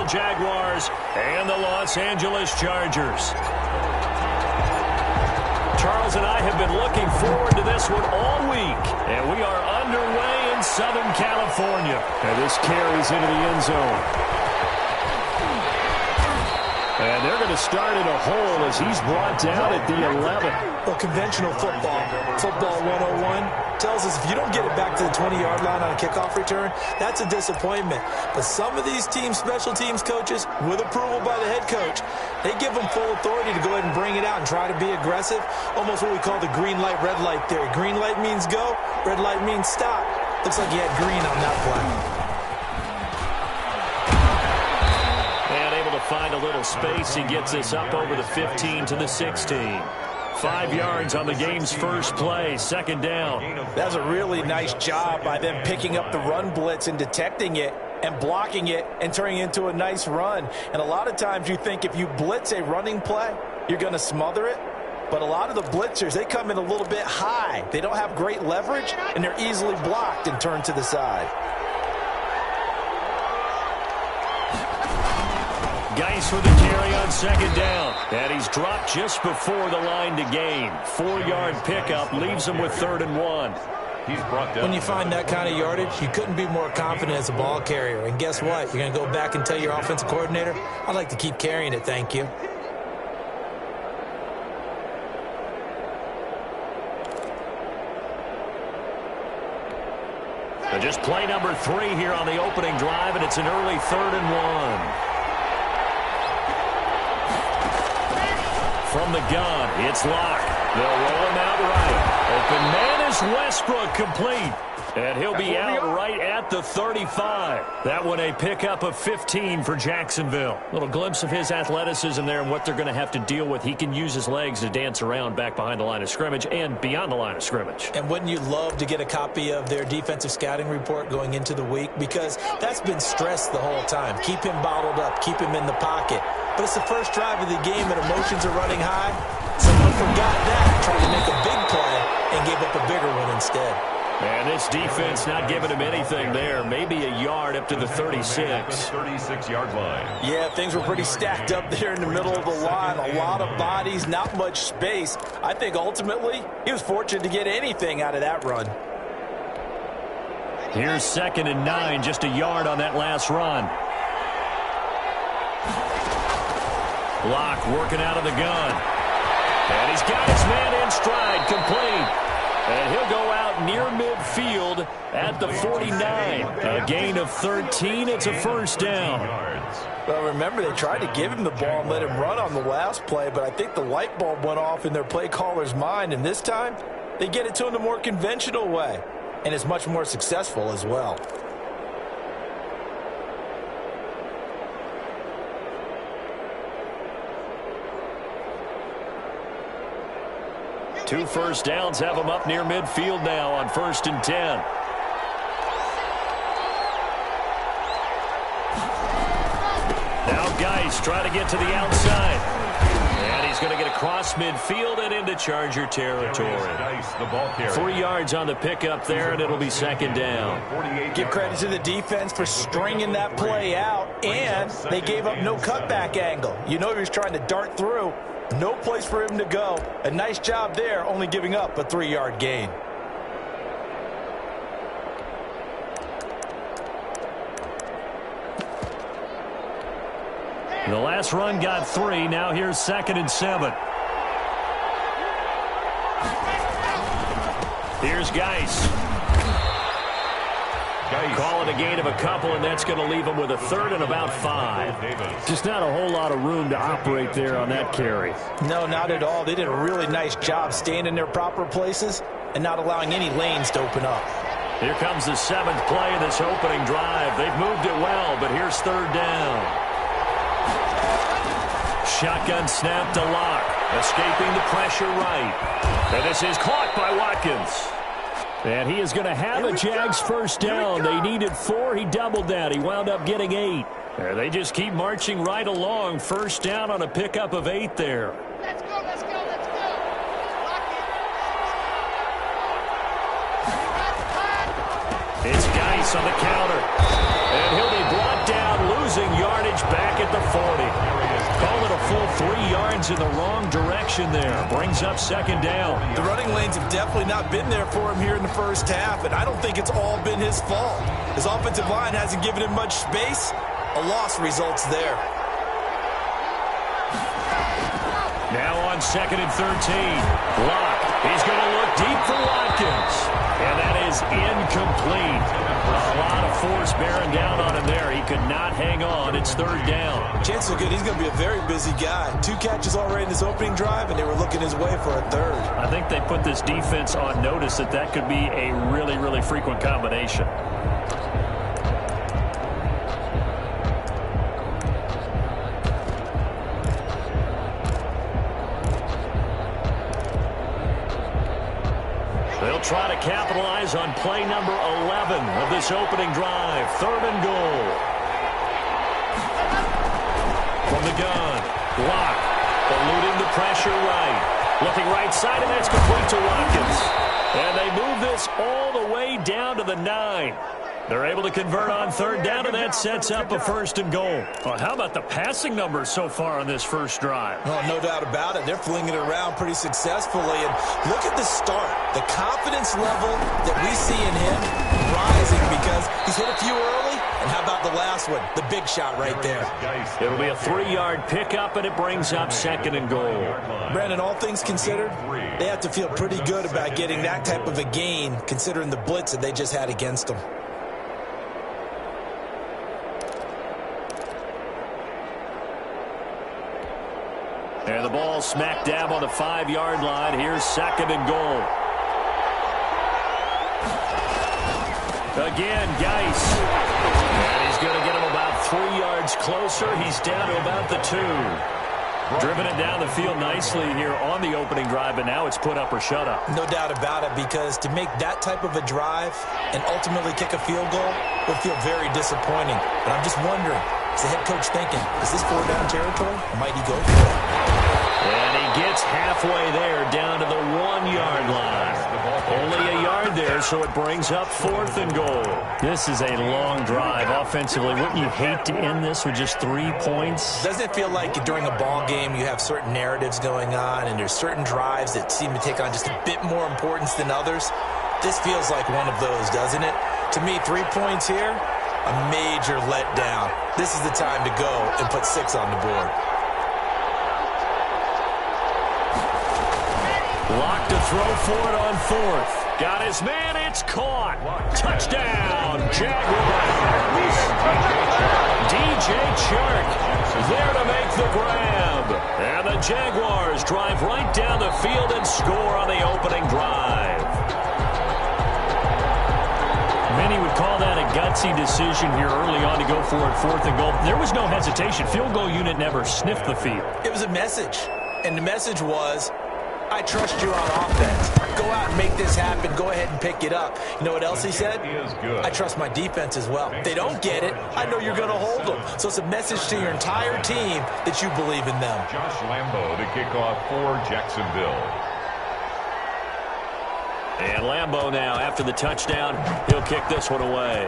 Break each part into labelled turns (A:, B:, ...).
A: Jacksonville Jaguars and the Los Angeles Chargers. Charles and I have been looking forward to this one all week, and we are underway in Southern California. And this carries into the end zone. And they're going to start in a hole as he's brought down at the 11.
B: Well, conventional football 101, tells us if you don't get it back to the 20-yard line on a kickoff return, that's a disappointment. But some of these special teams coaches, with approval by the head coach, they give them full authority to go ahead and bring it out and try to be aggressive. Almost what we call the green light, red light theory. Green light means go, red light means stop. Looks like you had green on that play.
A: Find a little space. He gets this up over the 15 to the 16. 5 yards on the game's first play, second down.
B: That's a really nice job by them picking up the run blitz and detecting it and blocking it and turning it into a nice run. And a lot of times you think if you blitz a running play, you're going to smother it. But a lot of the blitzers, they come in a little bit high. They don't have great leverage, and they're easily blocked and turned to the side.
A: Geis for the carry on second down. And he's dropped just before the line to gain. 4-yard pickup leaves him with 3rd and 1.
C: He's brought down.
B: When you find that kind of yardage, you couldn't be more confident as a ball carrier. And guess what? You're going to go back and tell your offensive coordinator, I'd like to keep carrying it, thank you.
A: So just play number 3 here on the opening drive, and it's an early 3rd and 1. From the gun, it's Locke. They'll roll him out right. Open man is Westbrook, complete. And he'll be out right at the 35. That one a pickup of 15 for Jacksonville. Little glimpse of his athleticism there and what they're going to have to deal with. He can use his legs to dance around back behind the line of scrimmage and beyond the line of scrimmage.
B: And wouldn't you love to get a copy of their defensive scouting report going into the week? Because that's been stressed the whole time. Keep him bottled up. Keep him in the pocket. But it's the first drive of the game and emotions are running high. Someone forgot that, tried to make a big play, and gave up a bigger one instead.
A: And this defense not giving him anything there. Maybe a yard up to the 36.
C: 36-yard line.
B: Yeah, things were pretty stacked up there in the middle of the line. A lot of bodies, not much space. I think ultimately he was fortunate to get anything out of that run.
A: Here's 2nd and 9, just a yard on that last run. Locke working out of the gun. And he's got his man in stride, complete. And he'll go out near midfield at the 49. A gain of 13. It's a first down.
B: Well, remember, they tried to give him the ball and let him run on the last play, but I think the light bulb went off in their play caller's mind, and this time they get it to him the more conventional way, and it's much more successful as well.
A: Two first downs have him up near midfield now on 1st and 10. Now Geis trying to get to the outside. And he's going to get across midfield and into Charger territory.
C: The ball carrier.
A: 3 yards on the pickup there, and it'll be 2nd down.
B: Give credit to the defense for stringing that play out, and they gave up no cutback angle. You know he was trying to dart through. No place for him to go. A nice job there, only giving up a 3-yard gain.
A: The last run got 3. Now here's 2nd and 7. Here's Geis. Call it a gain of a couple, and that's going to leave him with a 3rd and about 5. Just not a whole lot of room to operate there on that carry.
B: No, not at all. They did a really nice job staying in their proper places and not allowing any lanes to open up.
A: Here comes the 7th play of this opening drive. They've moved it well, but here's 3rd down. Shotgun snap to Locke. Escaping the pressure right. And this is caught by Watkins. And he is going to have a Jags first down. They needed 4. He doubled that. He wound up getting 8. And they just keep marching right along. First down on a pickup of 8 there.
D: Let's go, let's go, let's go.
A: It's Geis on the counter. And he'll be brought down, losing yardage back at the 40. Call it a full 3 yards in the wrong direction there. Brings up second down.
B: The running lanes have definitely not been there for him here in the first half, and I don't think it's all been his fault. His offensive line hasn't given him much space. A loss results there.
A: Now on 2nd and 13. Locke. He's going to look deep for Watkins. And that is incomplete. A lot of force bearing down on him there. He could not hang on. It's 3rd down.
B: Chances are good he's going to be a very busy guy. 2 catches already in this opening drive, and they were looking his way for a 3rd.
A: I think they put this defense on notice that could be a really, really frequent combination. They'll try to capitalize on play number 11 of this opening drive. 3rd and goal. From the gun, Locke, eluding the pressure right. Looking right side, and that's complete to Watkins. And they move this all the way down to the 9. They're able to convert on 3rd down, and that sets up a 1st and goal. Well, how about the passing numbers so far on this first drive?
B: Oh, no doubt about it. They're flinging it around pretty successfully. And look at the start. The confidence level that we see in him rising because he's hit a few early. And how about the last one? The big shot right there.
A: It'll be a 3-yard pickup, and it brings up 2nd and goal.
B: Brandon, all things considered, they have to feel pretty good about getting that type of a gain considering the blitz that they just had against them.
A: And the ball smack dab on the 5-yard line. Here's 2nd and goal. Again, Geis. And he's going to get him about 3 yards closer. He's down to about the 2. Driven it down the field nicely here on the opening drive, and now it's put up or shut up.
B: No doubt about it, because to make that type of a drive and ultimately kick a field goal would feel very disappointing. But I'm just wondering, is the head coach thinking, is this 4-down territory? Or might he go for it?
A: And he gets halfway there, down to the 1-yard line. Only a yard there, so it brings up 4th and goal. This is a long drive offensively. Wouldn't you hate to end this with just 3 points?
B: Doesn't it feel like during a ball game you have certain narratives going on and there's certain drives that seem to take on just a bit more importance than others? This feels like one of those, doesn't it? To me, 3 points here, a major letdown. This is the time to go and put 6 on the board.
A: Locked to throw for it on 4th. Got his man, it's caught. Touchdown, Jaguars. DJ Chark there to make the grab. And the Jaguars drive right down the field and score on the opening drive. Many would call that a gutsy decision here early on to go for it 4th and goal. There was no hesitation. Field goal unit never sniffed the field.
B: It was a message, and the message was, I trust you on offense. Go out and make this happen. Go ahead and pick it up. You know what else he said? I trust my defense as well. If they don't get it, I know you're going to hold them. So it's a message to your entire team that you believe in them.
C: Josh Lambo to kick off for Jacksonville.
A: And Lambo now, after the touchdown, he'll kick this one away.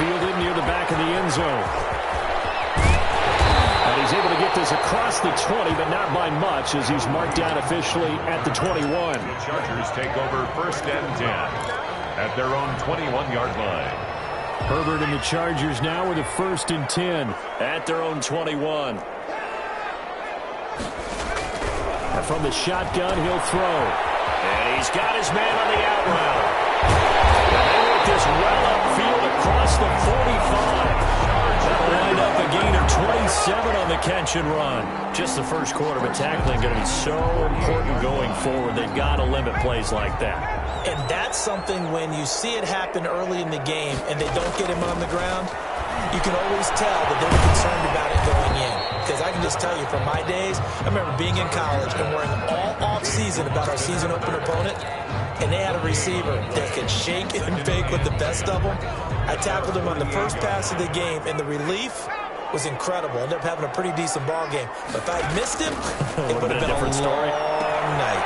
A: Fielded near the back of the end zone. And he's able to get this across the 20, but not by much, as he's marked down officially at the 21.
C: The Chargers take over 1st and 10 at their own 21-yard line.
A: Herbert and the Chargers now with a 1st and 10 at their own 21. And from the shotgun, he'll throw. And he's got his man on the out route. And they work this well upfield across the 45. Lined up a gain of 27 on the catch and run. Just the first quarter, but tackling going to be so important going forward. They've got to limit plays like that.
B: And that's something when you see it happen early in the game and they don't get him on the ground, you can always tell that they were concerned about it going in. Because I can just tell you from my days, I remember being in college and worrying all off-season about our season opener opponent, and they had a receiver that could shake and bake with the best of them. I tackled him on the first pass of the game, and the relief was incredible. Ended up having a pretty decent ball game. But if I'd missed him, it would have been a long night.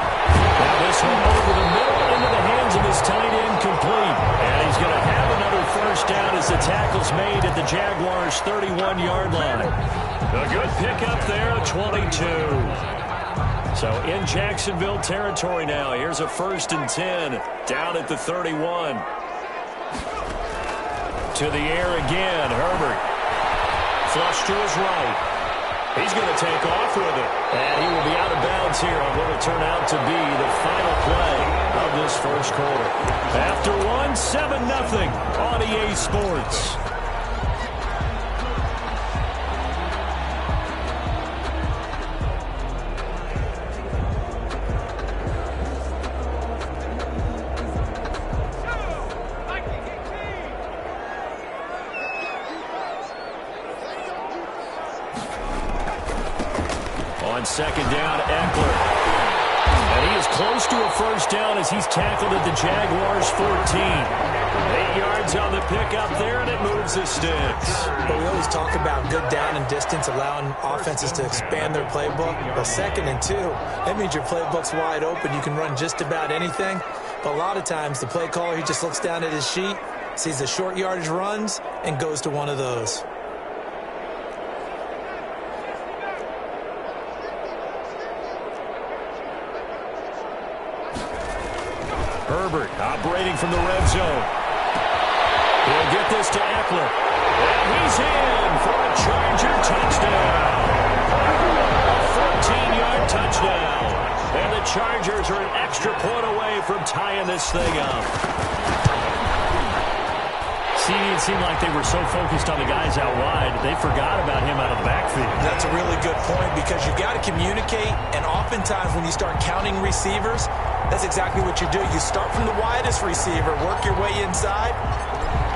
A: Now this one over the middle into the hands of his tight end, complete. And he's going to have another 1st first down as the tackle's made at the Jaguars' 31-yard line. A good pickup there, 22. So in Jacksonville territory now. Here's a 1st and 10 down at the 31. To the air again, Herbert. Flush to his right. He's going to take off with it. And he will be out of bounds here on what will turn out to be the final play of this first quarter. After one, 7-0 on EA Sports. On second down, Eckler. And he is close to a first down as he's tackled at the Jaguars' 14. 8 yards on the pickup there, and it moves the sticks.
B: But we always talk about good down and distance, allowing offenses to expand their playbook. Well, 2nd and 2, that means your playbook's wide open. You can run just about anything. But a lot of times, the play caller, he just looks down at his sheet, sees the short yardage runs, and goes to one of those.
A: Herbert operating from the red zone. He'll get this to Eckler. And he's in for a Charger touchdown. A 14-yard touchdown. And the Chargers are an extra point away from tying this thing up. See, it seemed like they were so focused on the guys out wide, they forgot about him out of the backfield.
B: That's a really good point because you've got to communicate, and oftentimes when you start counting receivers, that's exactly what you do. You start from the widest receiver, work your way inside.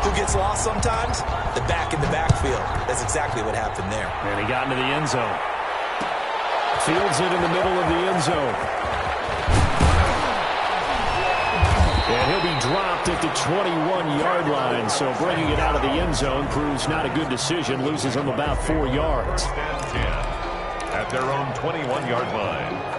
B: Who gets lost sometimes? The back in the backfield. That's exactly what happened there.
A: And he got into the end zone. Fields it in the middle of the end zone. And he'll be dropped at the 21-yard line, so bringing it out of the end zone proves not a good decision. Loses him about 4 yards.
C: At their own 21-yard line.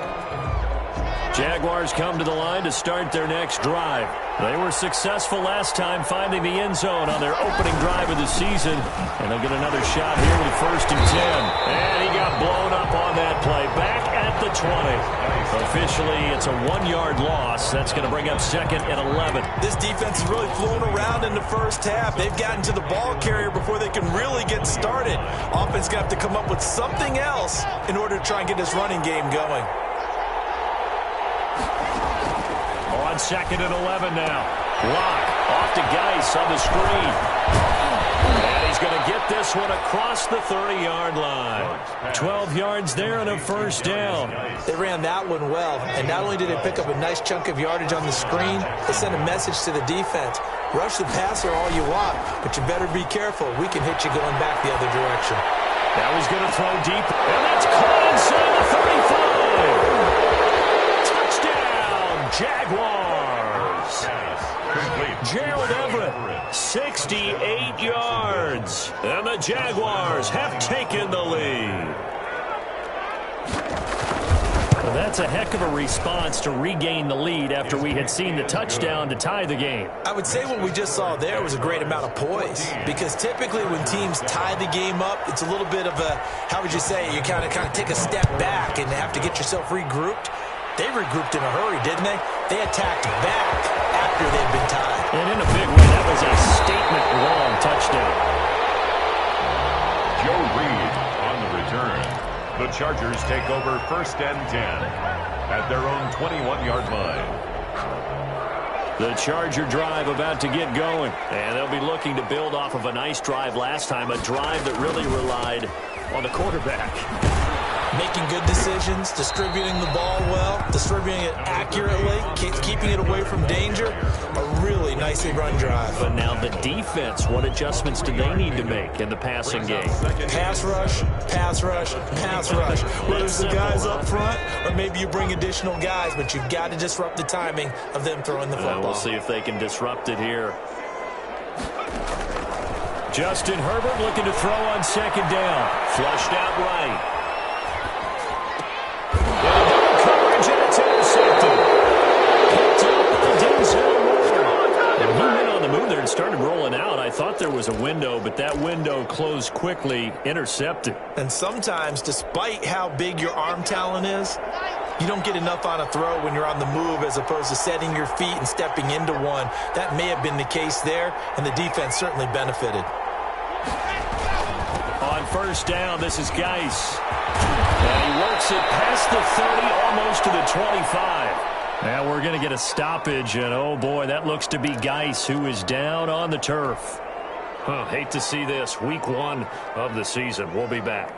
A: Jaguars come to the line to start their next drive. They were successful last time finding the end zone on their opening drive of the season. And they'll get another shot here with 1st and 10. And he got blown up on that play. Back at the 20. Officially, it's a 1-yard loss. That's going to bring up 2nd and 11.
B: This defense is really flown around in the first half. They've gotten to the ball carrier before they can really get started. Offense going to have to come up with something else in order to try and get this running game going.
A: On 2nd and 11 now. Lock off to Geis on the screen. And he's going to get this one across the 30-yard line. 12 yards there and a first down.
B: They ran that one well, and not only did they pick up a nice chunk of yardage on the screen, they sent a message to the defense. Rush the passer all you want, but you better be careful. We can hit you going back the other direction.
A: Now he's going to throw deep, and that's caught inside the 35. Touchdown, Jaguars. Gerald Everett, 68 yards. And the Jaguars have taken the lead. Well, that's a heck of a response to regain the lead after we had seen the touchdown to tie the game.
B: I would say what we just saw there was a great amount of poise, because typically when teams tie the game up, it's a little bit of a, how would you say, you kind of take a step back and have to get yourself regrouped. They regrouped in a hurry, didn't they? They attacked back after they'd been tied.
A: And in a big way, that was a statement long touchdown.
C: Joe Reed on the return. The Chargers take over 1st and 10 at their own 21-yard line.
A: The Charger drive about to get going. And they'll be looking to build off of a nice drive last time, a drive that really relied on the quarterback.
B: Making good decisions, distributing the ball well, distributing it accurately, keeping it away from danger. A really nicely run drive.
A: But now the defense, what adjustments do they need to make in the passing game?
B: Pass rush, pass rush, pass rush. Whether it's the guys up front or maybe you bring additional guys, but you've got to disrupt the timing of them throwing the football.
A: We'll see if they can disrupt it here. Justin Herbert looking to throw on 2nd down. Flushed out right. Coverage, and it's intercepted. Picked up by Denzel Moore. And he went on the move there. and started rolling out. I thought there was a window, but that window closed quickly, intercepted.
B: And sometimes, despite how big your arm talent is, you don't get enough on a throw when you're on the move as opposed to setting your feet and stepping into one. That may have been the case there, and the defense certainly benefited.
A: On first down, this is Geis. And he works it past the 30, almost to the 25. Now we're going to get a stoppage, and oh boy, that looks to be Geis, who is down on the turf. Hate to see this. Week 1 of the season. We'll be back.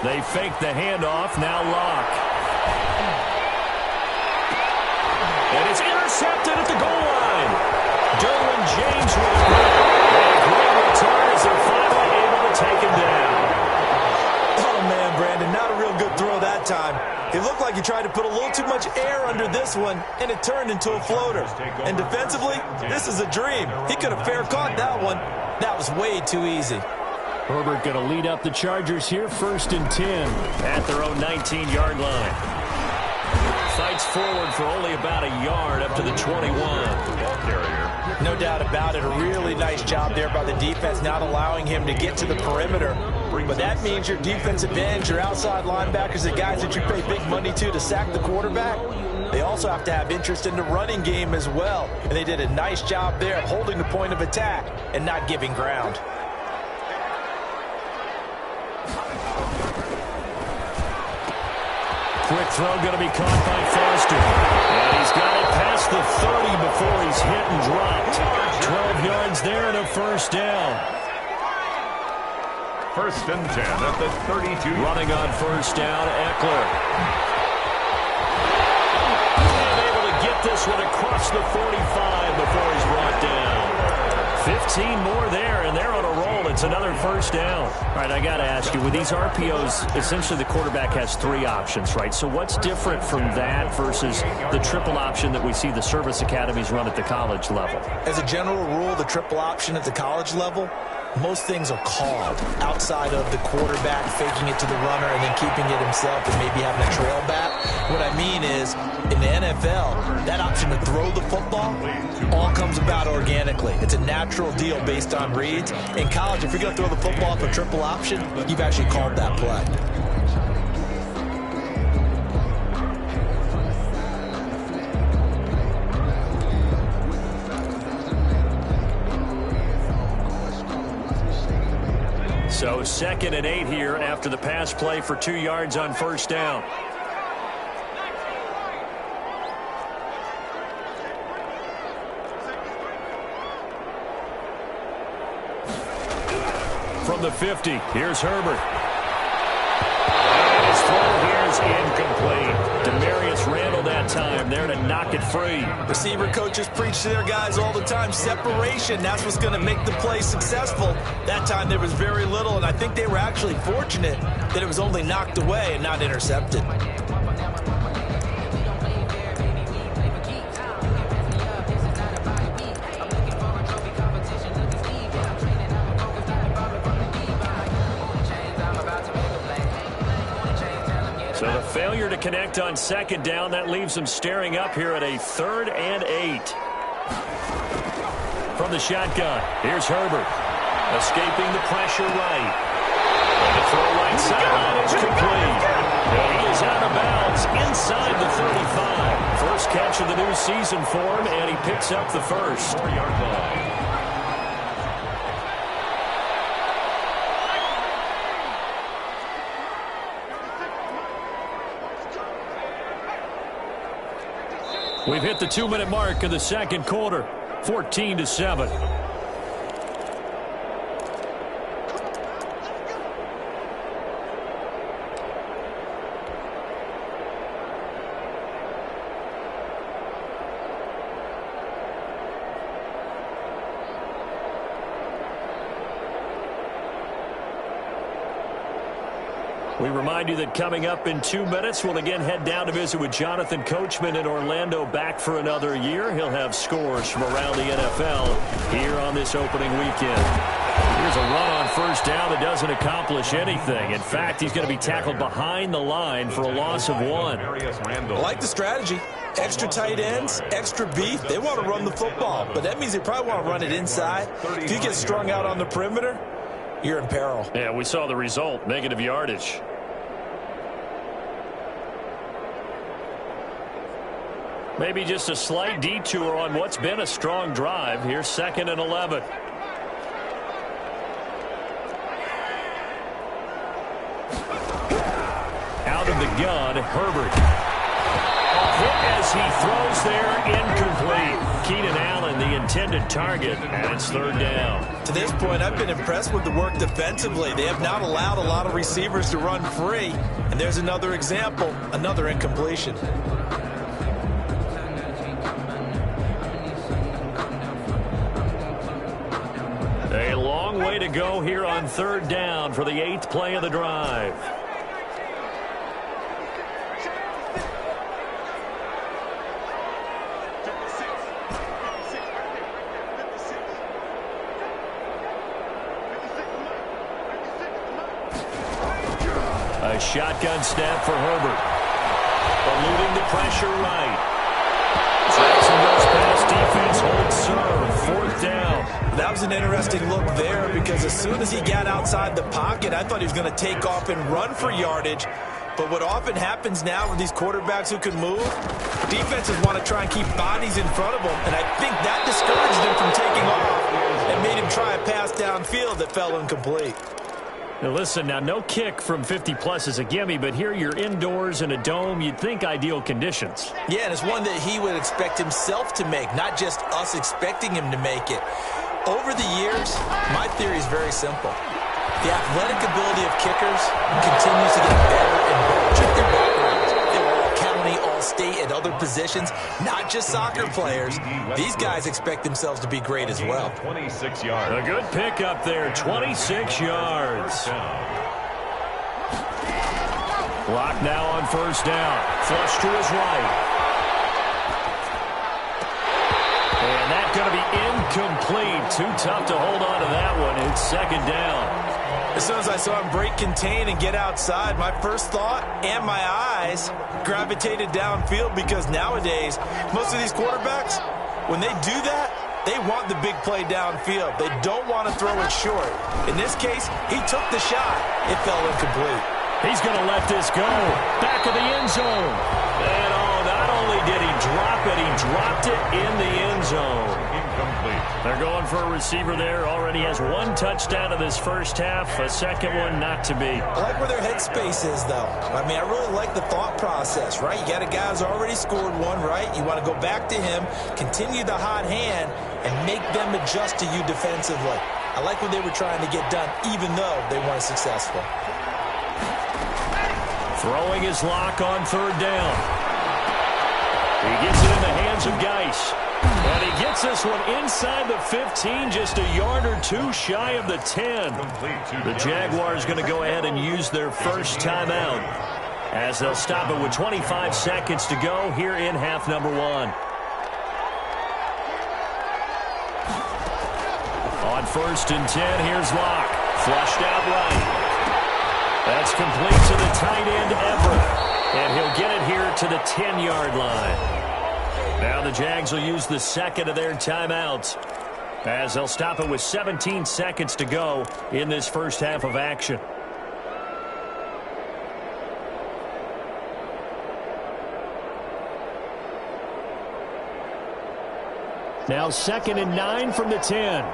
A: They fake the handoff, now Locke. And it's intercepted at the goal line. Derwin James with a great return as they're finally able to take him down.
B: Oh, man, Brandon, not a real good throw that time. It looked like he tried to put a little too much air under this one, and it turned into a floater. And defensively, this is a dream. He could have fair caught that one. That was way too easy.
A: Herbert going to lead up the Chargers here, 1st and 10 at their own 19-yard line. Fights forward for only about a yard up to the 21.
B: No doubt about it. A really nice job there by the defense, not allowing him to get to the perimeter. But that means your defensive ends, your outside linebackers, the guys that you pay big money to sack the quarterback, they also have to have interest in the running game as well. And they did a nice job there of holding the point of attack and not giving ground.
A: Quick throw going to be caught by Foster. And he's got it past the 30 before he's hit and dropped. 12 yards there and a first down.
C: 1st and 10 at the 32.
A: Running on first down, Eckler. And able to get this one across the 45 before he's brought down. 15 more there, and they're on a roll. It's another first down. All right, I got to ask you, with these RPOs, essentially the quarterback has 3 options, right? So what's different from that versus the triple option that we see the service academies run at the college level?
B: As a general rule, the triple option at the college level, most things are called outside of the quarterback faking it to the runner and then keeping it himself and maybe having a trail back. What I mean is, in the NFL, that option to throw the football all comes about organically. It's a natural deal based on reads. In college, if you're going to throw the football off a triple option, you've actually called that play.
A: So 2nd and 8 here after the pass play for 2 yards on first down. From the 50, here's Herbert. And his throw here is incomplete. Demarius Randall that time there to knock it free.
B: Receiver coaches preach to their guys all the time. Separation, that's what's going to make the play successful. That time there was very little, and I think they were actually fortunate that it was only knocked away and not intercepted.
A: So the failure to connect on 2nd down, that leaves them staring up here at a 3rd and 8. From the shotgun, here's Herbert. Escaping the pressure right. And the throw right side is complete. And he is out of bounds inside the 35. First catch of the new season for him, and he picks up the first.
C: 4-yard line.
A: We've hit the 2-minute mark of the 2nd quarter, 14-7. We remind you that coming up in 2 minutes, we'll again head down to visit with Jonathan Coachman in Orlando, back for another year. He'll have scores from around the NFL here on this opening weekend. Here's a run on first down that doesn't accomplish anything. In fact, he's going to be tackled behind the line for a loss of 1.
B: I like the strategy. Extra tight ends, extra beef. They want to run the football, but that means they probably want to run it inside. If you get strung out on the perimeter, you're in peril.
A: Yeah, we saw the result, negative yardage. Maybe just a slight detour on what's been a strong drive. Here's 2nd and 11. Out of the gun, Herbert. A hit as he throws there, incomplete. Keenan Allen, the intended target, and it's 3rd down.
B: To this point, I've been impressed with the work defensively. They have not allowed a lot of receivers to run free. And there's another example, another incompletion.
A: A long way to go here on 3rd down for the 8th play of the drive. A shotgun snap for Herbert. Eluding the pressure right. Jacksonville's pass defense holds serve. 4th down.
B: That was an interesting look there because as soon as he got outside the pocket, I thought he was going to take off and run for yardage. But what often happens now with these quarterbacks who can move, defenses want to try and keep bodies in front of them. And I think that discouraged him from taking off and made him try a pass downfield that fell incomplete.
A: Now listen, now no kick from 50-plus is a gimme, but here you're indoors in a dome. You'd think ideal conditions.
B: Yeah, and it's one that he would expect himself to make, not just us expecting him to make it. Over the years, my theory is very simple. The athletic ability of kickers continues to get better and better. Check their backgrounds. They were all county, all state, at other positions, not just soccer players. These guys expect themselves to be great as well.
C: 26 yards.
A: A good pickup there, 26 yards. Block now on 1st down. Flush to his right. And that's going to be incomplete. Too tough to hold on to that one. It's 2nd down.
B: As soon as I saw him break contain and get outside, my first thought and my eyes gravitated downfield because nowadays, most of these quarterbacks, when they do that, they want the big play downfield. They don't want to throw it short. In this case, he took the shot. It fell incomplete.
A: He's going to let this go. Back of the end zone. And not only did he drop it, he dropped it in the end zone.
C: Incomplete.
A: They're going for a receiver there. Already has 1 touchdown in this first half. A second one not to be.
B: I like where their headspace is, though. I mean, I really like the thought process, right? You got a guy who's already scored one, right? You want to go back to him, continue the hot hand, and make them adjust to you defensively. I like what they were trying to get done, even though they weren't successful.
A: Throwing his lock on 3rd down. He gets it in the hands of Geis. And he gets this one inside the 15, just a yard or 2 shy of the 10. The Jaguars going to go ahead and use their first timeout as they'll stop it with 25 seconds to go here in half number 1. On 1st and 10, here's Locke. Flushed out right. That's complete to the tight end, Everett. And he'll get it here to the 10-yard line. Now the Jags will use the 2nd of their timeouts as they'll stop it with 17 seconds to go in this first half of action. Now 2nd and 9 from the 10.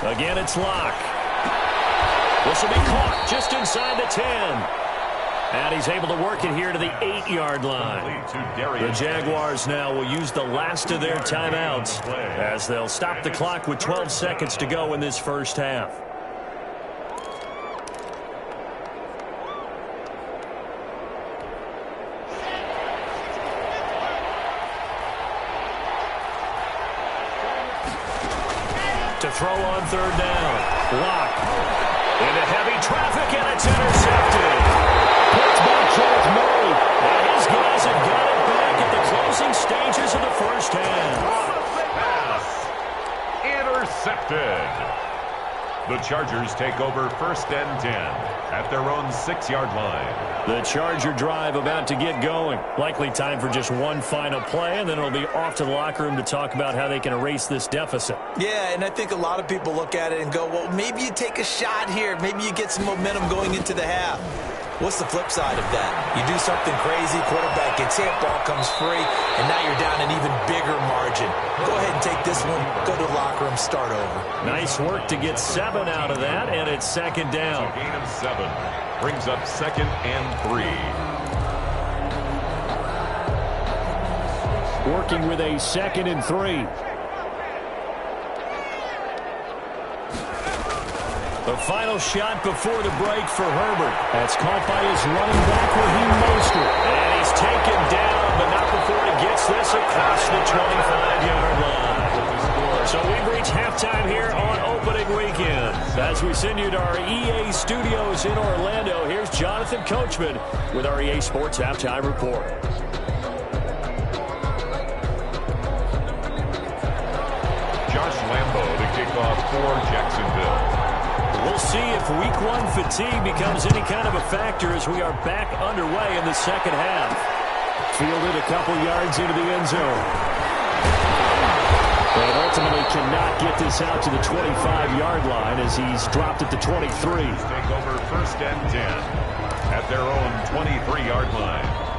A: Again, it's Locke. This will be caught just inside the 10. And he's able to work it here to the 8-yard line. The Jaguars now will use the last of their timeouts as they'll stop the clock with 12 seconds to go in this first half. To throw on 3rd down. Locke into heavy traffic, and it's intercepted. Picked by Kenneth Murray. And his guys have got it back at the closing stages of the first half.
C: The Chargers take over 1st and 10 at their own 6-yard line.
A: The Charger drive about to get going. Likely time for just one final play, and then it'll be off to the locker room to talk about how they can erase this deficit.
B: Yeah, and I think a lot of people look at it and go, well, maybe you take a shot here. Maybe you get some momentum going into the half. What's the flip side of that? You do something crazy, quarterback gets hit, ball comes free, and now you're down an even bigger margin. Go ahead and take this one, go to the locker room, start over.
A: Nice work to get 7 out of that, and it's 2nd down.
C: A gain of 7 brings up 2nd and 3.
A: Working with a 2nd and 3. The final shot before the break for Herbert. That's caught by his running back, Raheem Mostert. And he's taken down, but not before he gets this across the 25-yard line. So we've reached halftime here on opening weekend. As we send you to our EA studios in Orlando, here's Jonathan Coachman with our EA Sports Halftime Report.
C: Josh Lambo to kick off for Jacksonville.
A: We'll see if week 1 fatigue becomes any kind of a factor as we are back underway in the second half. Fielded a couple yards into the end zone. But ultimately cannot get this out to the 25-yard line as he's dropped at the 23.
C: Take over 1st and 10 at their own 23-yard line.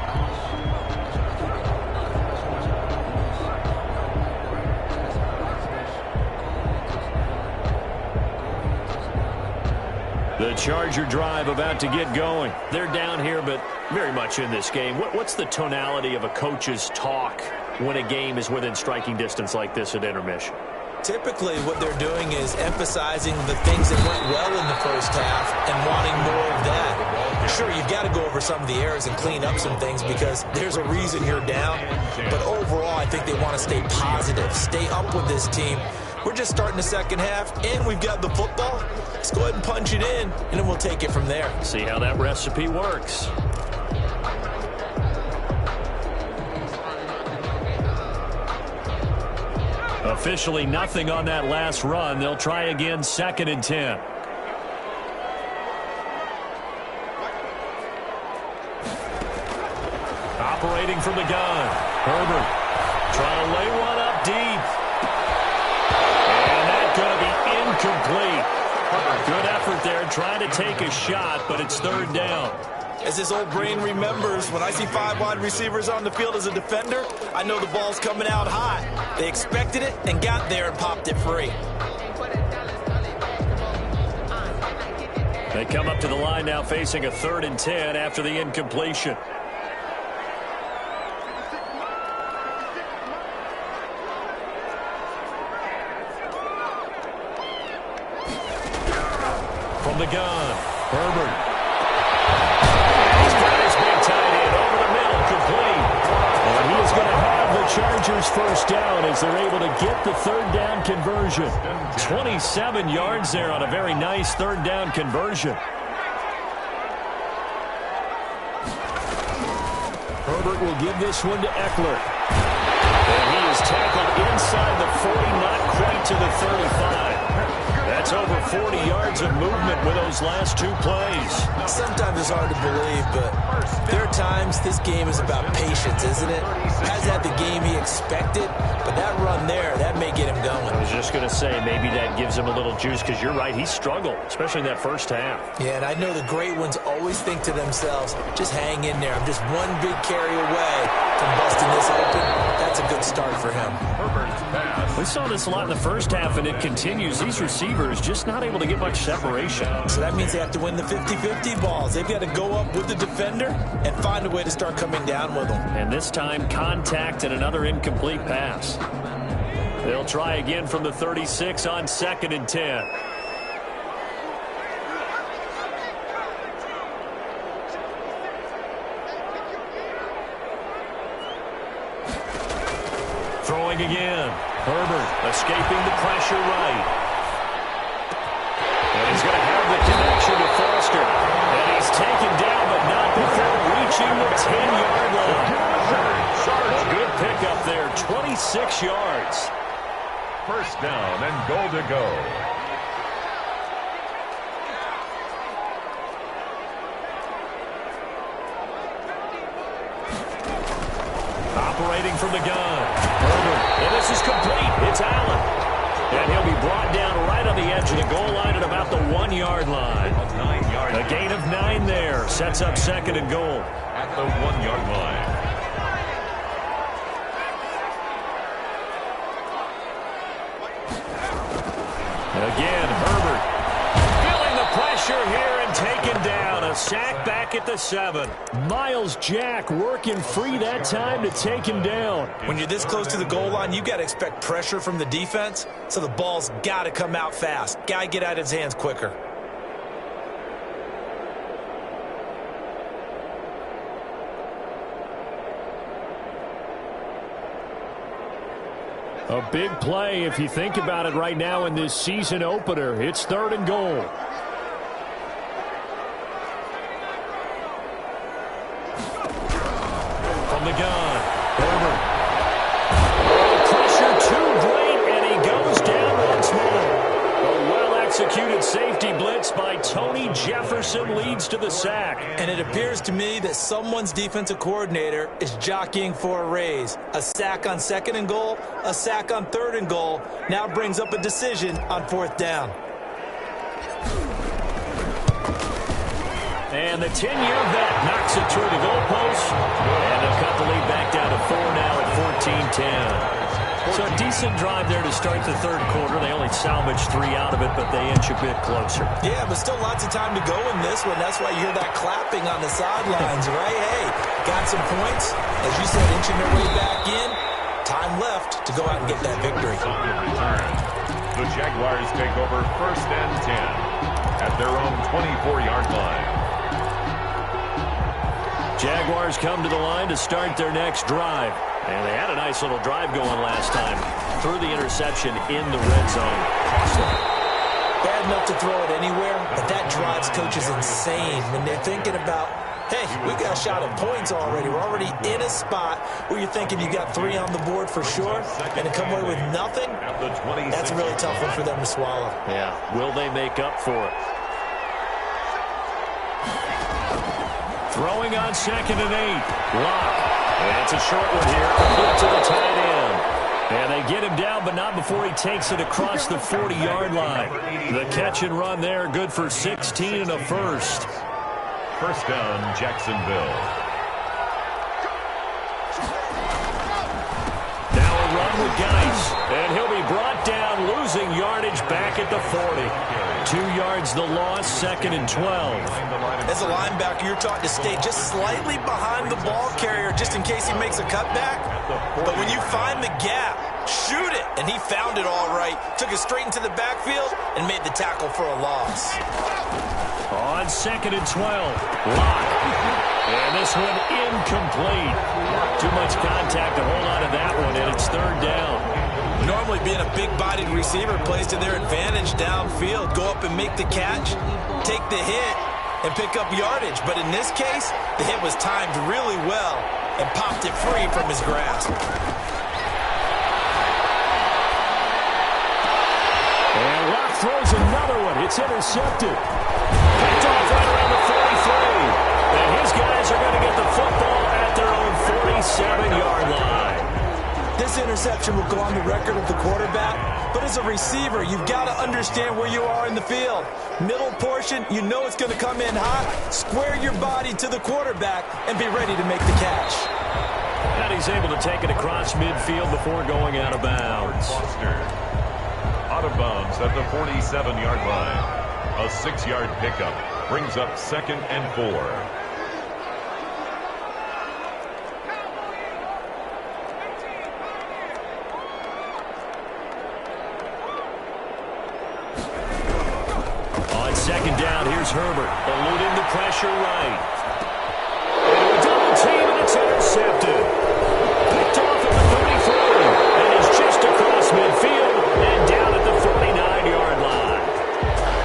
A: The Charger drive about to get going. They're down here, but very much in this game. What's the tonality of a coach's talk when a game is within striking distance like this at intermission?
B: Typically, what they're doing is emphasizing the things that went well in the first half and wanting more of that. Sure, you've got to go over some of the errors and clean up some things because there's a reason you're down. But overall, I think they want to stay positive, stay up with this team. We're just starting the second half, and we've got the football. Let's go ahead and punch it in, and then we'll take it from there.
A: See how that recipe works. Officially nothing on that last run. They'll try again, 2nd and 10. Operating from the gun. Herbert trying to lay one up deep. And that's going to be incomplete. Good effort there, trying to take a shot, but it's 3rd down.
B: As this old brain remembers, when I see 5 wide receivers on the field as a defender, I know the ball's coming out hot. They expected it and got there and popped it free.
A: They come up to the line now facing a 3rd and 10 after the incompletion. From the gun, Herbert. He's got his big tight end over the middle, complete. And he is going to have the Chargers 1st down as they're able to get the 3rd down conversion. 27 yards there on a very nice 3rd down conversion. Herbert will give this one to Eckler. And he is tackled inside the 40, not quite to the 35. That's over 40 yards of movement with those last 2 plays.
B: Sometimes it's hard to believe, but there are times this game is about patience, isn't it? Hasn't had the game he expected, but that run there, that may get him going.
A: I was just going to say, maybe that gives him a little juice, because you're right, he struggled, especially in that first half.
B: Yeah, and I know the great ones always think to themselves, just hang in there. I'm just one big carry away from busting this open. That's a good start for him.
A: We saw this a lot in the first half, and it continues. These receivers just not able to get much separation.
B: So that means they have to win the 50-50 balls. They've got to go up with the defender and find a way to start coming down with them.
A: And this time, contact and another incomplete pass. They'll try again from the 36 on 2nd and 10. Throwing again. Herbert escaping the pressure right. And he's going to have the connection to Foster. And he's taken down, but not before reaching the 10-yard line. A good pickup there, 26 yards.
C: 1st down and goal to go.
A: Operating from the gun. Herbert. And this is complete. It's Allen. And he'll be brought down right on the edge of the goal line at about the 1-yard line. A gain of 9 there. Sets up 2nd and goal.
C: At the 1-yard line.
A: Again, Herbert. Feeling the pressure here and taken down. A sack back at the 7. Miles Jack working free that time to take him down.
B: When you're this close to the goal line, you got to expect pressure from the defense, so the ball's got to come out fast. Got to get out of his hands quicker.
A: A big play if you think about it right now in this season opener. It's 3rd and goal. From the gun, Herbert. Pressure too great, and he goes down once more. A well-executed safety blitz by Tony Jefferson leads to the sack.
B: And it appears to me that someone's defensive coordinator is jockeying for a raise. A sack on 2nd and goal, a sack on 3rd and goal, now brings up a decision on 4th down.
A: And the 10-year vet knocks it through the goalpost. And they'll cut the lead back down to 4 now at 14-10. So a decent drive there to start the 3rd quarter. They only salvaged 3 out of it, but they inch a bit closer.
B: Yeah, but still lots of time to go in this one. That's why you hear that clapping on the sidelines, right? Hey, got some points. As you said, inching their way back in. Time left to go out and get that victory.
C: The Jaguars take over 1st and 10 at their own 24-yard line.
A: Jaguars come to the line to start their next drive. And they had a nice little drive going last time. Threw the interception in the red zone. Costly.
B: Bad enough to throw it anywhere, but that drives coaches insane when they're thinking about, hey, we've got a shot at points already. We're already in a spot where you're thinking you got 3 on the board for sure, and to come away with nothing, that's a really tough one for them to swallow.
A: Yeah, will they make up for it? Throwing on 2nd and 8. Lock. And it's a short one here. Complete to the tight end. And they get him down, but not before he takes it across the 40-yard line. The catch and run there, good for 16 and a first.
C: 1st down, Jacksonville.
A: Now a run with Geis. And he'll be brought down, losing yardage back at the 40. 2 yards the loss, 2nd and 12.
B: As a linebacker, you're taught to stay just slightly behind the ball carrier just in case he makes a cutback. But when you find the gap, shoot it. And he found it all right. Took it straight into the backfield and made the tackle for a loss.
A: On 2nd and 12. Lock. And this one incomplete. Too much contact to hold on to that one, and it's 3rd down.
B: Normally being a big-bodied receiver plays to their advantage downfield. Go up and make the catch, take the hit, and pick up yardage. But in this case, the hit was timed really well and popped it free from his grasp.
A: And Lock throws another one. It's intercepted. Picked off right around the 43. And his guys are going to get the football at their own 47-yard line.
B: This interception will go on the record of the quarterback, but as a receiver, you've got to understand where you are in the field. Middle portion, you know it's going to come in hot. Square your body to the quarterback and be ready to make the catch.
A: And he's able to take it across midfield before going out of bounds.
C: Out of bounds at the 47-yard line. A 6-yard pickup brings up 2nd and 4.
A: Second down, here's Herbert, eluding the pressure right. And a double team, and it's intercepted. Picked off at the 33, and is just across midfield and down at the 49-yard line.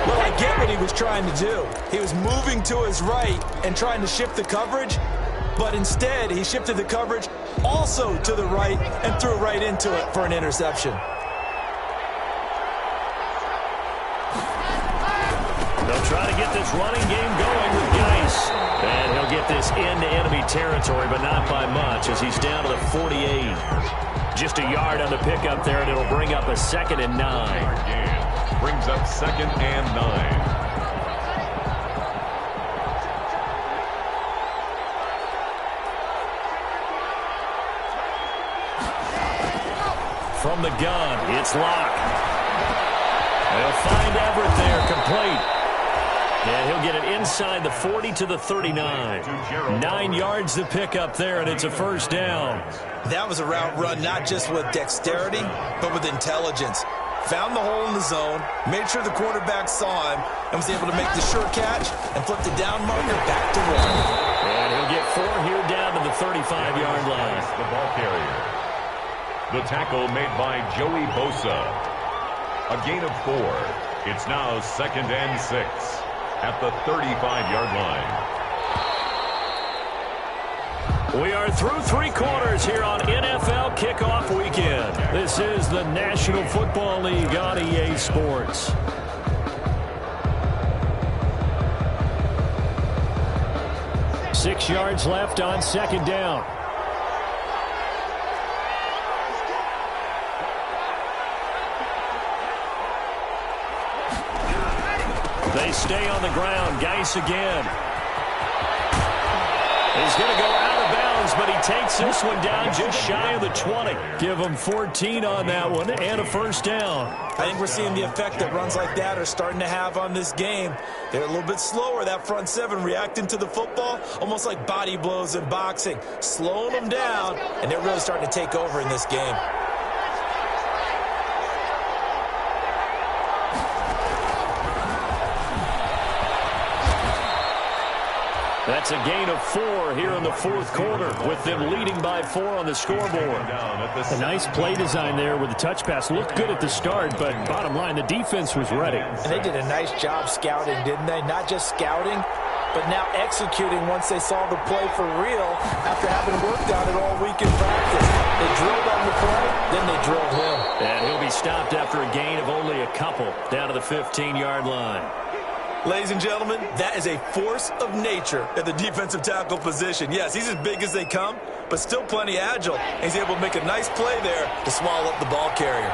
B: Well, I get what he was trying to do. He was moving to his right and trying to shift the coverage, but instead he shifted the coverage also to the right and threw right into it for an interception.
A: They'll try to get this running game going with Geis. pass. And he'll get this into enemy territory, but not by much as he's down to the 48. Just a yard on the pickup there, and it'll bring up a 2nd and 9.
C: Brings up 2nd and 9.
A: From the gun, it's Locke. They'll find Everett there, complete. And he'll get it inside the 40 to the 39. 9 yards to pick up there, and it's a 1st down.
B: That was a route run not just with dexterity, but with intelligence. Found the hole in the zone, made sure the quarterback saw him, and was able to make the sure catch and flip the down marker back to 1.
A: And he'll get 4 here down to the 35-yard line.
C: The ball carrier. The tackle made by Joey Bosa. A gain of 4. It's now 2nd and 6 at the 35-yard line.
A: We are through 3 quarters here on NFL Kickoff Weekend. This is the National Football League on EA Sports. Six yards left on 2nd down. They stay on the ground. Geis again. He's going to go out of bounds, but he takes this one down just shy of the 20. Give him 14 on that one and a 1st down.
B: I think we're seeing the effect that runs like that are starting to have on this game. They're a little bit slower, that front 7, reacting to the football, almost like body blows in boxing, slowing them down, and they're really starting to take over in this game.
A: That's a gain of 4 here in the 4th quarter, with them leading by 4 on the scoreboard.
E: A nice play design there with the touch pass. Looked good at the start, but bottom line, the defense was ready.
B: And they did a nice job scouting, didn't they? Not just scouting, but now executing once they saw the play for real after having worked on it all week in practice. They drilled on the play, then they drilled him.
A: And he'll be stopped after a gain of only a couple, down to the 15-yard line.
B: Ladies and gentlemen, that is a force of nature at the defensive tackle position. Yes, he's as big as they come, but still plenty agile. He's able to make a nice play there to swallow up the ball carrier.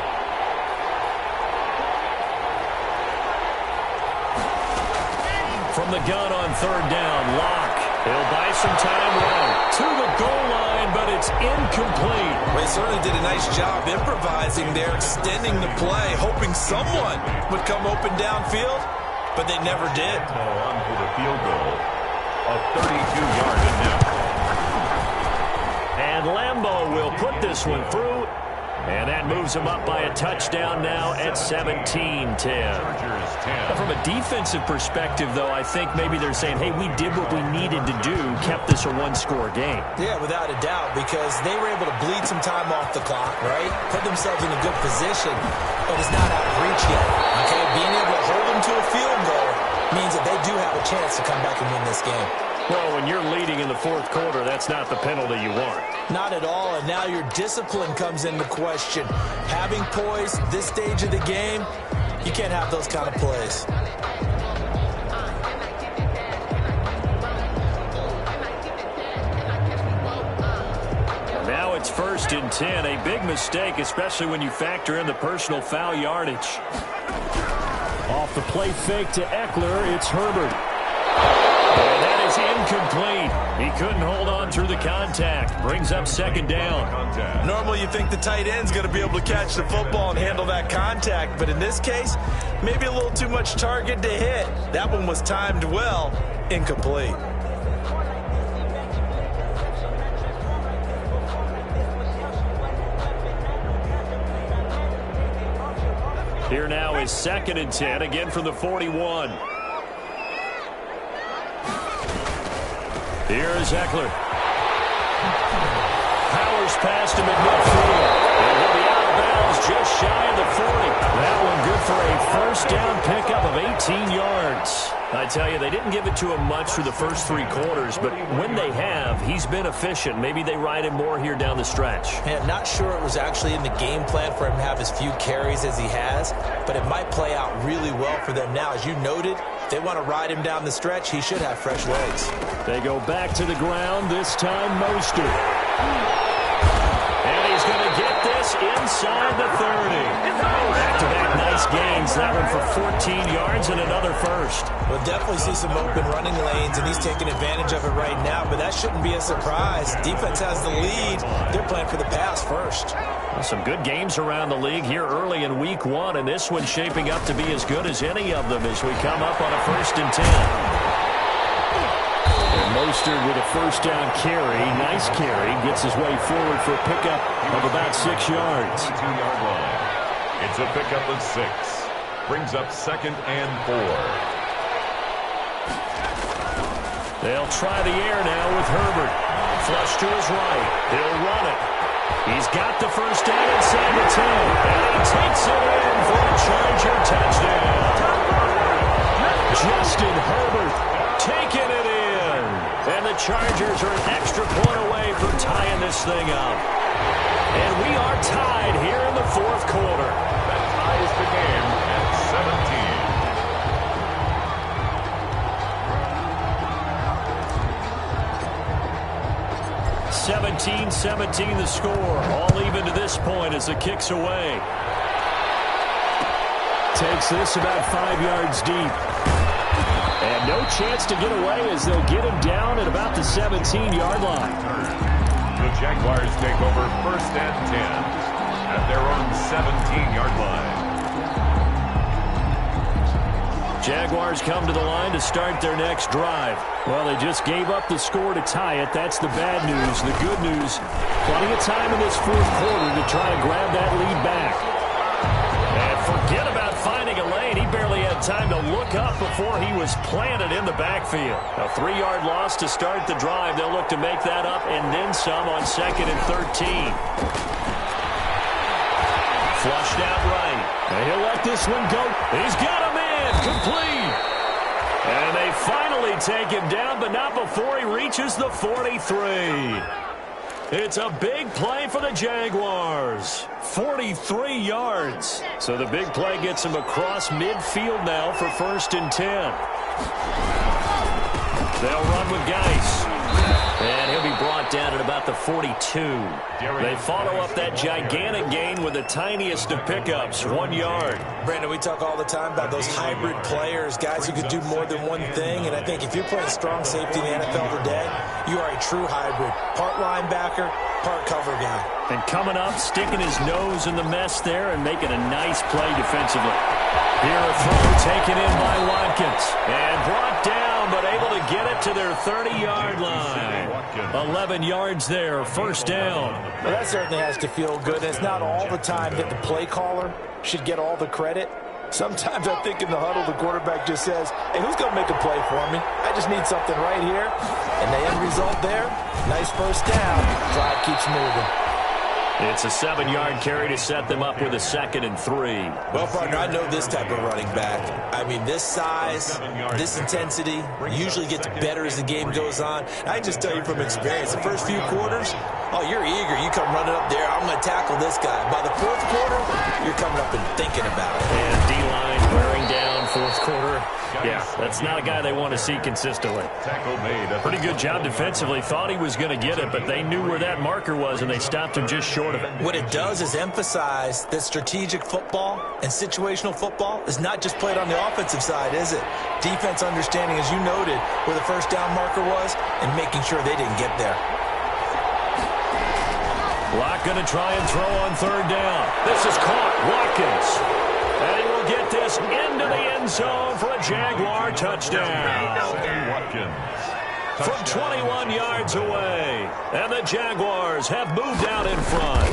A: From the gun on 3rd down, Locke. He'll buy some time running to the goal line, but it's incomplete.
B: Well, he certainly did a nice job improvising there, extending the play, hoping someone would come open downfield, but they never did.
C: On for the field goal, a 32-yard attempt.
A: And Lambeau will put this one through, and that moves him up by a touchdown now at 17-10. From a defensive perspective, though, I think maybe they're saying, hey, we did what we needed to do, kept this a 1-score game.
B: Yeah, without a doubt, because they were able to bleed some time off the clock, right? Put themselves in a good position, but it's not out of reach yet, okay? Being able to hold them to a field goal means that they do have a chance to come back and win this game.
A: Well, when you're leading in the 4th quarter, that's not the penalty you want.
B: Not at all, and now your discipline comes into question. Having poise this stage of the game, you can't have those kind of plays.
A: Now it's 1st and 10, a big mistake, especially when you factor in the personal foul yardage.
E: Off the play fake to Eckler, it's Herbert.
A: And that is incomplete. He couldn't hold on through the contact. Brings up 2nd down.
B: Normally you think the tight end's going to be able to catch the football and handle that contact, but in this case, maybe a little too much target to hit. That one was timed well, incomplete.
A: Here now is 2nd and 10, again from the 41. Here's Eckler. Powers past him at midfield. And he'll be out of bounds just shy of the 40. That one good for a 1st down pickup of 18 yards. I tell you, they didn't give it to him much through the first 3 quarters, but when they have, he's been efficient. Maybe they ride him more here down the stretch.
B: Man, not sure it was actually in the game plan for him to have as few carries as he has, but it might play out really well for them now. As you noted, If they want to ride him down the stretch, he should have fresh legs.
E: They go back to the ground, this time Mostert. And he's going to get this inside the 30. Back-to-back nice gains. That one for 14 yards and another first.
B: We'll definitely see some open running lanes, and he's taking advantage of it right now, but that shouldn't be a surprise. Defense has the lead. They're playing for the pass first.
E: Well, some good games around the league here early in week 1, and this one's shaping up to be as good as any of them as we come up on a 1st and 10. And Mostert with a first down carry. Nice carry. Gets his way forward for a pickup of about 6 yards.
C: 2-yard line. It's a pickup of 6. Brings up 2nd and 4.
E: They'll try the air now with Herbert. Flush to his right. He'll run it. He's got the first down inside the 10. And he takes it in for a Charger touchdown. Justin Herbert taking it in. And the Chargers are an extra point away from tying this thing up. And we are tied here in the 4th quarter.
C: That ties the game at
E: 17. 17-17 the score. All even to this point as the kick's away. Takes this about 5 yards deep. And no chance to get away as they'll get him down at about the 17-yard line.
C: The Jaguars take over 1st and 10 at their own 17-yard line.
E: Jaguars come to the line to start their next drive. Well, they just gave up the score to tie it. That's the bad news. The good news, plenty of time in this 4th quarter to try to grab that lead back. And forget about finding a lane. He barely had time to look up before he was planted in the backfield. A 3-yard loss to start the drive. They'll look to make that up and then some on 2nd and 13. Flushed out right. And he'll let this one go. He's got him in. Complete. And they finally take him down, but not before he reaches the 43. It's a big play for the Jaguars. 43 yards. So the big play gets him across midfield now for 1st and 10. They'll run with Geis. And he'll be brought down at about the 42. They follow up that gigantic gain with the tiniest of pickups, 1 yard.
B: Brandon, we talk all the time about those hybrid players, guys who could do more than one thing. And I think if you're playing strong safety in the NFL today, you are a true hybrid. Part linebacker, part cover guy.
E: And coming up, sticking his nose in the mess there and making a nice play defensively. Here a throw taken in by Watkins. And brought down, but able to get it to their 30-yard line. 11 yards there, 1st down.
B: Well, that certainly has to feel good. And it's not all the time that the play caller should get all the credit. Sometimes I think in the huddle, the quarterback just says, hey, who's going to make a play for me? I just need something right here. And the end result there, nice first down. Drive keeps moving.
E: It's a 7-yard carry to set them up with a 2nd and 3.
B: Well, partner, I know this type of running back. I mean, this size, this intensity usually gets better as the game goes on. I just tell you from experience, the first few quarters, oh, you're eager. You come running up there, I'm going to tackle this guy. By the 4th quarter, you're coming up and thinking about it.
E: And D-line wearing down 4th quarter. Yeah, that's not a guy they want to see consistently. Pretty good job defensively. Thought he was going to get it, but they knew where that marker was, and they stopped him just short of it.
B: What it does is emphasize that strategic football and situational football is not just played on the offensive side, is it? Defense understanding, as you noted, where the first down marker was and making sure they didn't get there.
E: Locke going to try and throw on 3rd down. This is caught. Watkins. And he will get this into the end zone for a Jaguar touchdown. From 21 yards away. And the Jaguars have moved out in front.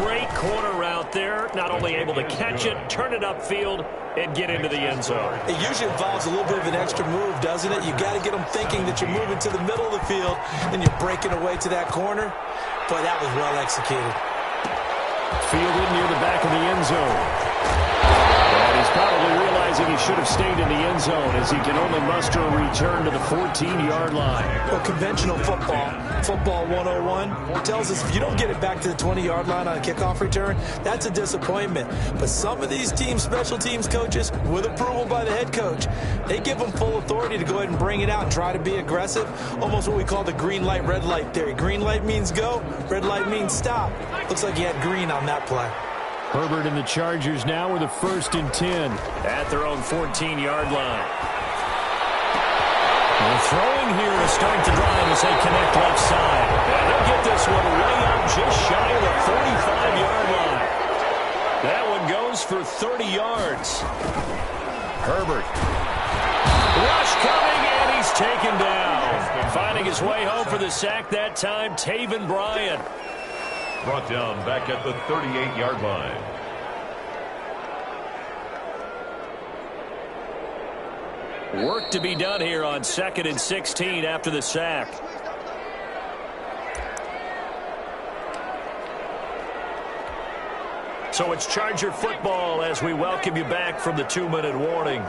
E: Great corner route there. Not only able to catch it, turn it upfield, and get into the end zone.
B: It usually involves a little bit of an extra move, doesn't it? You got to get them thinking that you're moving to the middle of the field, and you're breaking away to that corner. Boy, that was well executed.
E: Fielded near the back of the end zone. And he's Probably realizing he should have stayed in the end zone as he can only muster a return to the 14-yard line.
B: Well, conventional football 101, tells us if you don't get it back to the 20-yard line on a kickoff return, that's a disappointment. But some of these special teams coaches, with approval by the head coach, they give them full authority to go ahead and bring it out and try to be aggressive. Almost what we call the green light, red light theory. Green light means go, red light means stop. Looks like he had green on that play.
E: Herbert and the Chargers now with a 1st and 10 at their own 14-yard line. And throwing here to start the drive as they connect left side. And they'll get this one way up just shy of the 45-yard line. That one goes for 30 yards. Herbert. Rush coming, and he's taken down. Finding his way home for the sack that time, Taven Bryan.
C: Brought down back at the 38-yard line.
E: Work to be done here on 2nd and 16 after the sack. So it's Charger football as we welcome you back from the 2-minute warning.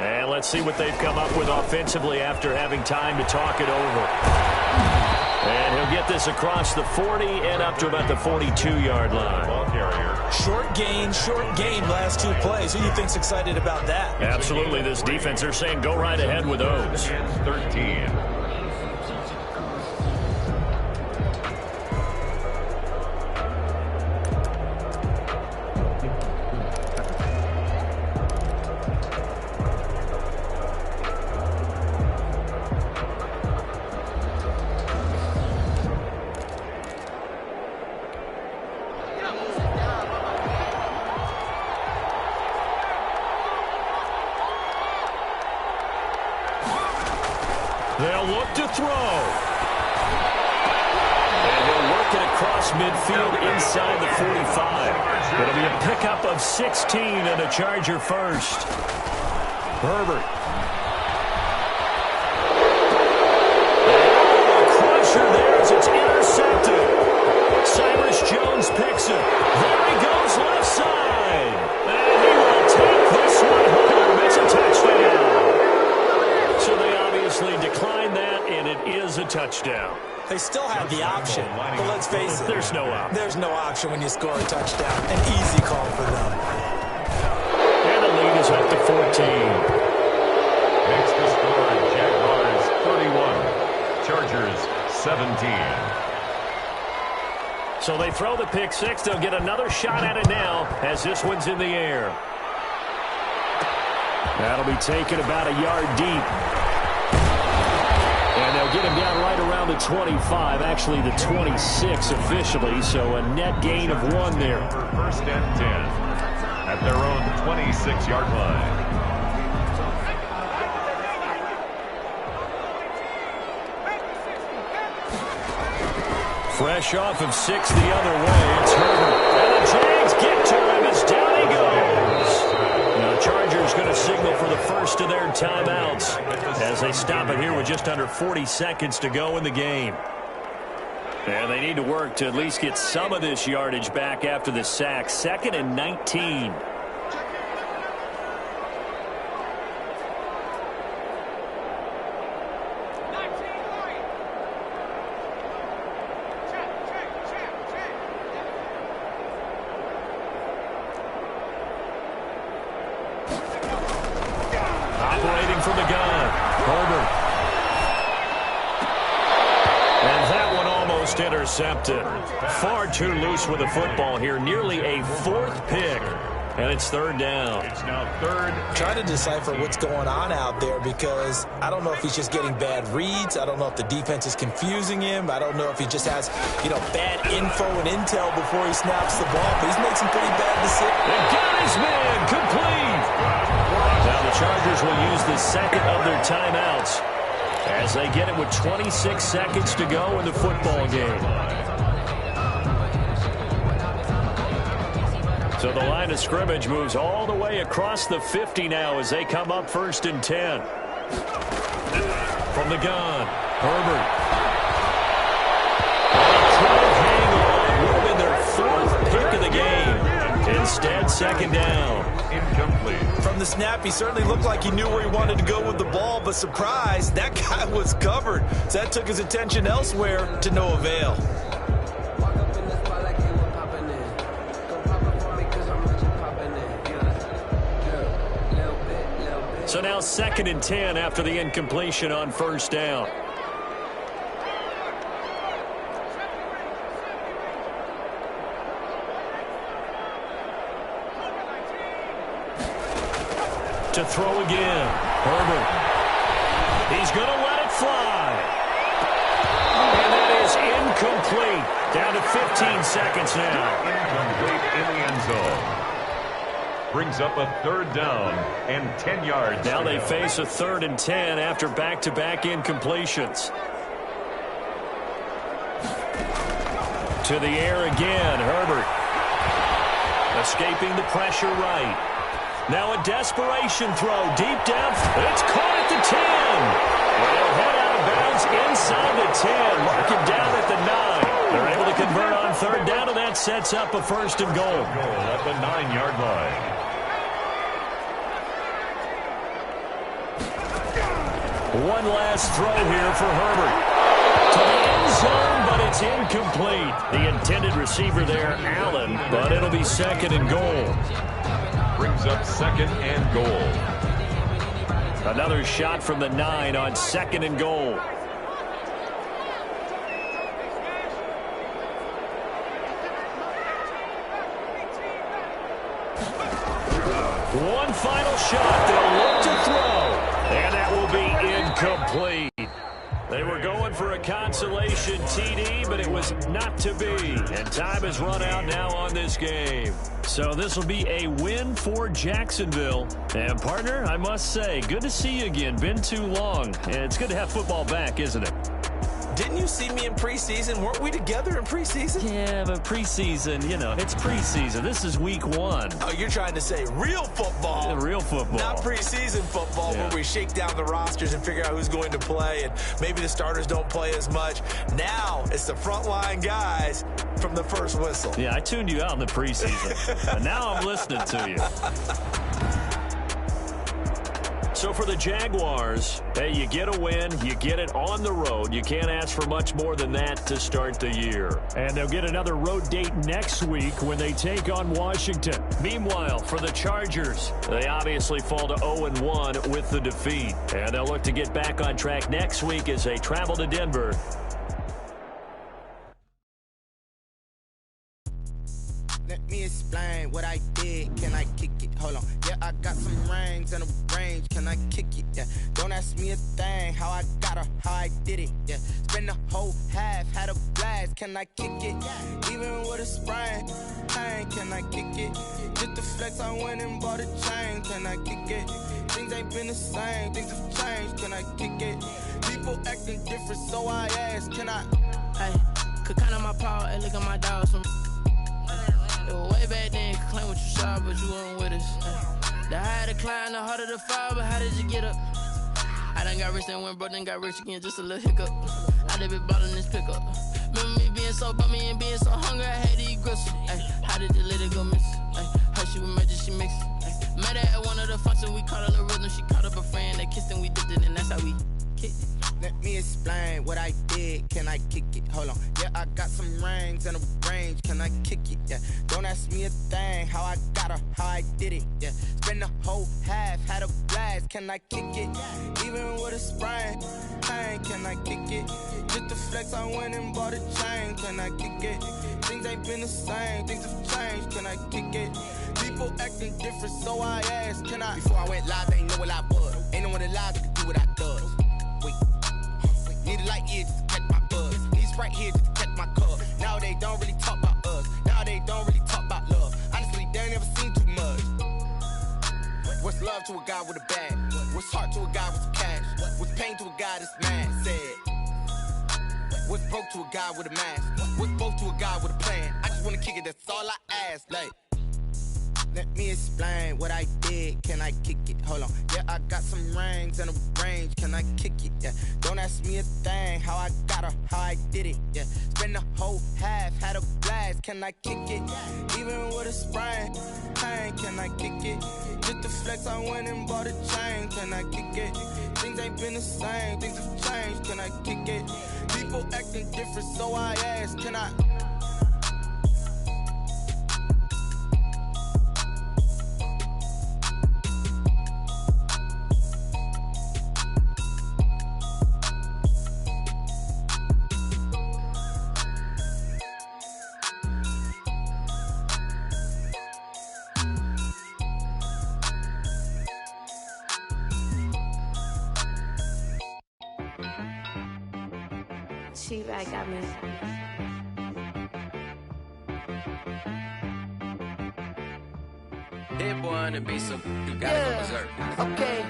E: And let's see what they've come up with offensively after having time to talk it over. And he'll get this across the 40 and up to about the 42-yard line.
C: Ball carrier.
B: Short gain, last 2 plays. Who do you think's excited about that?
E: Absolutely, this defense, they're saying go right ahead with those.
C: 13.
E: They'll look to throw. And he'll work it across midfield inside the 45. It'll be a pickup of 16 and a Charger first. Herbert. Crusher there as it's intercepted. Cyrus Jones picks it. There he goes left side. And he will take this one home. It's a touchdown. So they obviously declined that, and it is a touchdown.
B: They still had the option, but let's face it.
E: There's no option.
B: There's no option when you score a touchdown. An easy call for them.
E: And the lead is up to 14.
C: Next to score, Jaguars 31, Chargers 17.
E: So they throw the pick six. They'll get another shot at it now as this one's in the air. That'll be taken about a yard deep. And they'll get him down right around the 25, actually the 26 officially, so a net gain of 1 there.
C: For 1st and 10 at their own 26-yard line.
E: Fresh off of 6 the other way, it's Herbert. And the Jags get to him as down he goes. Now the Chargers going to signal for the first of their timeouts as they stop it here with just under 40 seconds to go in the game. And they need to work to at least get some of this yardage back after the sack. 2nd and 19. Operating from the gun, Herbert. And that one almost intercepted. Far too loose with the football here. Nearly a 4th pick. And it's 3rd down.
C: It's now 3rd.
B: Trying to decipher what's going on out there because I don't know if he's just getting bad reads. I don't know if the defense is confusing him. I don't know if he just has, bad info and intel before he snaps the ball. But he's made some pretty bad decisions.
E: And got his man complete. Now the Chargers will use the 2nd of their timeouts as they get it with 26 seconds to go in the football game. So the line of scrimmage moves all the way across the 50 now as they come up 1st and 10. From the gun, Herbert. Trying to hang on. Would have been their 4th pick of the game.
A: Instead, second down.
C: Incomplete.
B: From the snap, he certainly looked like he knew where he wanted to go with the ball, but surprise, that guy was covered. So that took his attention elsewhere to no avail.
A: So now 2nd and 10 after the incompletion on first down. To throw again. Herbert. He's going to let it fly. And that is incomplete. Down to 15 seconds now.
C: Incomplete in the end zone. Brings up a 3rd down and 10 yards.
A: Now they face a 3rd and 10 after back-to-back incompletions. To the air again, Herbert. Escaping the pressure right. Now a desperation throw deep down. It's caught at the 10. They'll head out of bounds inside the 10. Mark it down at the 9. They're able to convert on 3rd down, and that sets up a 1st and goal.
C: Goal at the 9-yard line.
A: One last throw here for Herbert. To the end zone, but it's incomplete. The intended receiver there, Allen, but it'll be 2nd and goal.
C: Brings up 2nd and goal.
A: Another shot from the 9 on 2nd and goal. One final shot. They'll look to throw. And that will be incomplete. They were going for a consolation TD, but it was not to be. And time has run out now on this game. So this will be a win for Jacksonville. And, partner, I must say, good to see you again. Been too long. And it's good to have football back, isn't it?
B: Didn't you see me in preseason? Weren't we together in preseason?
A: Yeah, but preseason, you know, it's preseason. This is week 1.
B: Oh, you're trying to say real football.
A: Real football.
B: Not preseason football where we shake down the rosters and figure out who's going to play, and maybe the starters don't play as much. Now it's the frontline guys from the first whistle.
A: Yeah, I tuned you out in the preseason. And now I'm listening to you. So for the Jaguars, hey, you get a win, you get it on the road. You can't ask for much more than that to start the year. And they'll get another road date next week when they take on Washington. Meanwhile, for the Chargers, they obviously fall to 0-1 with the defeat. And they'll look to get back on track next week as they travel to Denver.
F: Let me explain what I did. Can I kick it? Hold on. Yeah, I got some rings and a range. Can I kick it? Yeah. Don't ask me a thing. How I got her, how I did it. Yeah. Spend the whole half, had a blast. Can I kick it? Even with a sprain. Pain, can I kick it? Just the flex, I went and bought a chain. Can I kick it? Things ain't been the same. Things have changed. Can I kick it? People acting different, so I ask. Can I?
G: Hey, could count on my power and look at my dogs. Way back then, you could claim what you saw, but you weren't with us. The higher the climb, the harder the fall, but how did you get up? I done got rich, then went broke, then got rich again, just a little hiccup. I done been ballin' this pickup. Remember me being so bummy and being so hungry, I had to eat gristle. How did you let it go miss? How she was magic, she mixed. Met her at one of the functions, we caught a little rhythm, she caught up a friend, they kissed and we dipped it, and that's how we kicked it.
F: Let me explain what I did. Can I kick it? Hold on. Yeah, I got some rings and a range. Can I kick it? Yeah. Don't ask me a thing. How I got her, how I did it. Yeah. Spend the whole half, had a blast. Can I kick it? Even with a sprain. Pain, can I kick it? Just the flex, I went and bought a chain. Can I kick it? Things ain't been the same. Things have changed. Can I kick it? People acting different, so I asked. Can I? Before I went live, they ain't know what I was. Ain't no one alive that could do what I does. Wait. Need a light here just to catch my buzz. Need Sprite here just to catch my cup. Now they don't really talk about us. Now they don't really talk about love. Honestly, they ain't never seen too much. What's love to a guy with a bag? What's heart to a guy with some cash? What's pain to a guy that's mad? Said. What's broke to a guy with a mask? What's both to a guy with a plan? I just wanna kick it, that's all I ask. Like, let me explain what I did. Can I kick it? Hold on. Yeah, I got some rings and a range. Can can I kick it? Yeah, don't ask me a thing, how I got her, how I did it. Yeah, spend the whole half, had a blast, can I kick it? Even with a sprain, pain, can I kick it? Just to flex, I went and bought a chain, can I kick it? Things ain't been the same, things have changed, can I kick it? People acting different, so I ask, can I?
H: She right got me.
G: Dead boy on the beat, so you gotta go berserk.
I: Okay.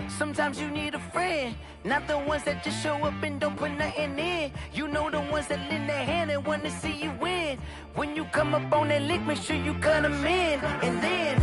I: Sometimes you need a friend, not the ones that just show up and don't put nothing in. You know the ones that lend their hand and want to see you win. When you come up on that lick, make sure you cut them in. And then,